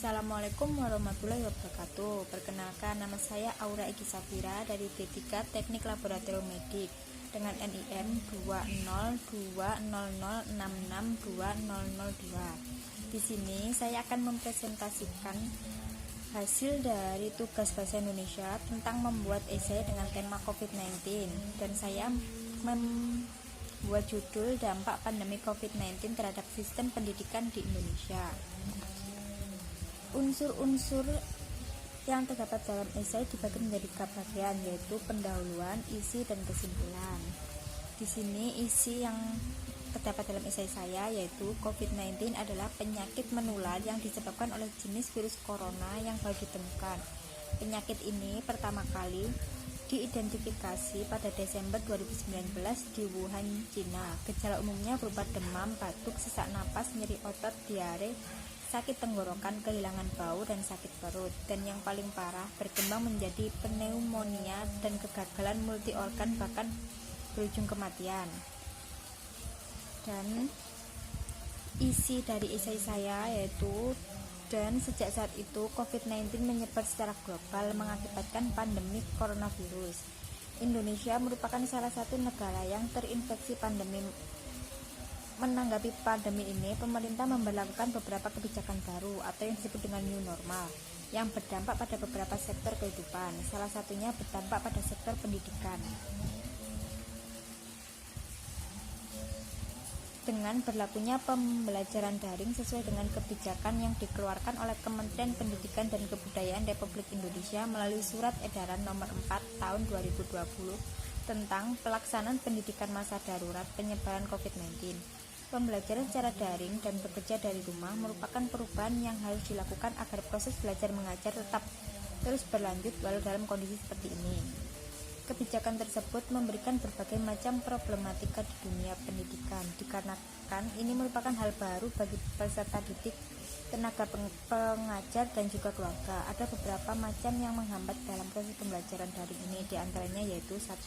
Assalamualaikum warahmatullahi wabarakatuh. Perkenalkan, nama saya Aura Egi Safira dari D3 Teknik Laboratorium Medik dengan NIM 20060662002. Di sini saya akan mempresentasikan hasil dari tugas bahasa Indonesia tentang membuat esai dengan tema COVID-19, dan saya membuat judul dampak pandemi COVID-19 terhadap sistem pendidikan di Indonesia. Unsur-unsur yang terdapat dalam esai dibagi menjadi 3 bagian, yaitu pendahuluan, isi, dan kesimpulan. Di sini isi yang terdapat dalam esai saya yaitu COVID-19 adalah penyakit menular yang disebabkan oleh jenis virus corona yang baru ditemukan. Penyakit ini pertama kali diidentifikasi pada Desember 2019 di Wuhan, Cina. Gejala umumnya berupa demam, batuk, sesak napas, nyeri otot, diare, sakit tenggorokan, kehilangan bau, dan sakit perut, dan yang paling parah berkembang menjadi pneumonia dan kegagalan multi organ, bahkan berujung kematian. Dan isi dari esai saya yaitu, dan sejak saat itu COVID-19 menyebar secara global mengakibatkan pandemi coronavirus. Indonesia merupakan salah satu negara yang terinfeksi pandemi. Menanggapi pandemi ini, pemerintah memberlakukan beberapa kebijakan baru atau yang disebut dengan new normal yang berdampak pada beberapa sektor kehidupan. Salah satunya berdampak pada sektor pendidikan. Dengan berlakunya pembelajaran daring sesuai dengan kebijakan yang dikeluarkan oleh Kementerian Pendidikan dan Kebudayaan Republik Indonesia melalui Surat Edaran Nomor 4 Tahun 2020 tentang pelaksanaan pendidikan masa darurat penyebaran COVID-19. Pembelajaran secara daring dan bekerja dari rumah merupakan perubahan yang harus dilakukan agar proses belajar mengajar tetap terus berlanjut walau dalam kondisi seperti ini. Kebijakan tersebut memberikan berbagai macam problematika di dunia pendidikan, dikarenakan ini merupakan hal baru bagi peserta didik, tenaga pengajar, dan juga keluarga. Ada beberapa macam yang menghambat dalam proses pembelajaran daring ini, diantaranya yaitu 1.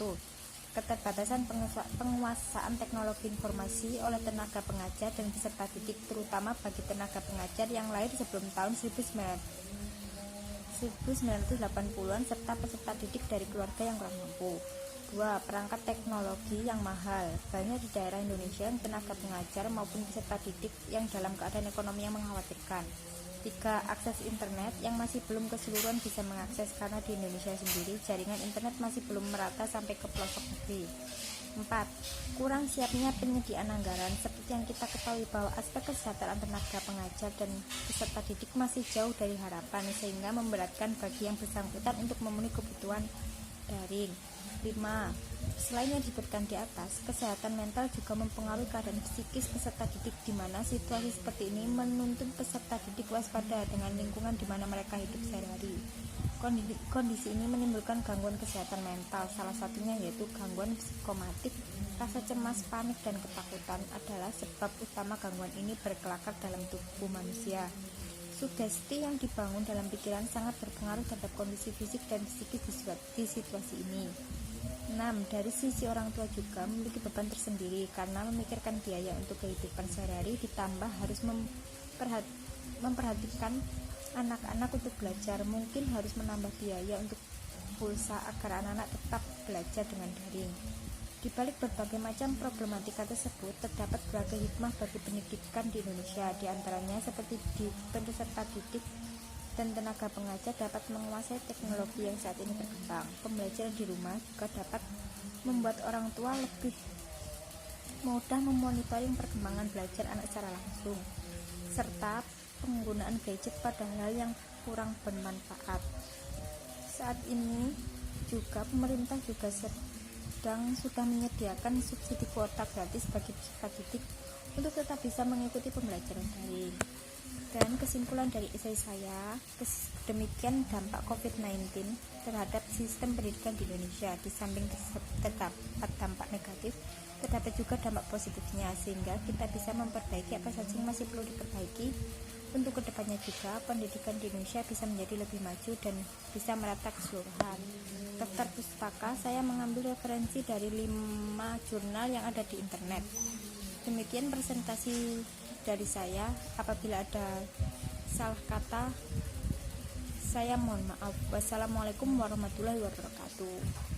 Keterbatasan penguasaan teknologi informasi oleh tenaga pengajar dan peserta didik, terutama bagi tenaga pengajar yang lahir sebelum tahun 1980-an serta peserta didik dari keluarga yang kurang mampu. 2. Perangkat teknologi yang mahal. Banyak di daerah Indonesia yang tenaga pengajar maupun peserta didik yang dalam keadaan ekonomi yang mengkhawatirkan. 3. Akses internet yang masih belum keseluruhan bisa mengakses karena di Indonesia sendiri jaringan internet masih belum merata sampai ke pelosok negeri. 4. Kurang siapnya penyediaan anggaran. Seperti yang kita ketahui bahwa aspek kesejahteraan tenaga pengajar dan peserta didik masih jauh dari harapan, sehingga memberatkan bagi yang bersangkutan untuk memenuhi kebutuhan daring. 5. Selain yang disebutkan di atas, kesehatan mental juga mempengaruhi keadaan psikis peserta didik, di mana situasi seperti ini menuntut peserta didik waspada dengan lingkungan di mana mereka hidup sehari-hari. Kondisi ini menimbulkan gangguan kesehatan mental, salah satunya yaitu gangguan psikomatik. Rasa cemas, panik, dan ketakutan adalah sebab utama gangguan ini berkelakar dalam tubuh manusia. Sugesti yang dibangun dalam pikiran sangat berpengaruh terhadap kondisi fisik dan psikis di situasi ini. 6. Dari sisi orang tua juga memiliki beban tersendiri karena memikirkan biaya untuk kehidupan sehari-hari, ditambah harus memperhatikan anak-anak untuk belajar. Mungkin harus menambah biaya untuk pulsa agar anak-anak tetap belajar dengan daring. Di balik berbagai macam problematika tersebut, terdapat berbagai hikmah bagi pendidikan di Indonesia, di antaranya seperti di peserta didik dan tenaga pengajar dapat menguasai teknologi yang saat ini berkembang. Pembelajaran di rumah juga dapat membuat orang tua lebih mudah memonitoring perkembangan belajar anak secara langsung, serta penggunaan gadget pada hal yang kurang bermanfaat. Saat ini juga pemerintah juga sudah menyediakan subsidi kuota gratis bagi peserta didik untuk tetap bisa mengikuti pembelajaran daring. Dan kesimpulan dari esai saya, demikian dampak COVID-19 terhadap sistem pendidikan di Indonesia. Di samping terdapat dampak negatif, terdapat juga dampak positifnya, sehingga kita bisa memperbaiki apa saja yang masih perlu diperbaiki. Untuk kedepannya juga, pendidikan di Indonesia bisa menjadi lebih maju dan bisa merata keseluruhan. Daftar pustaka saya mengambil referensi dari 5 jurnal yang ada di internet. Demikian presentasi dari saya. Apabila ada salah kata saya mohon maaf. Wassalamualaikum warahmatullahi wabarakatuh.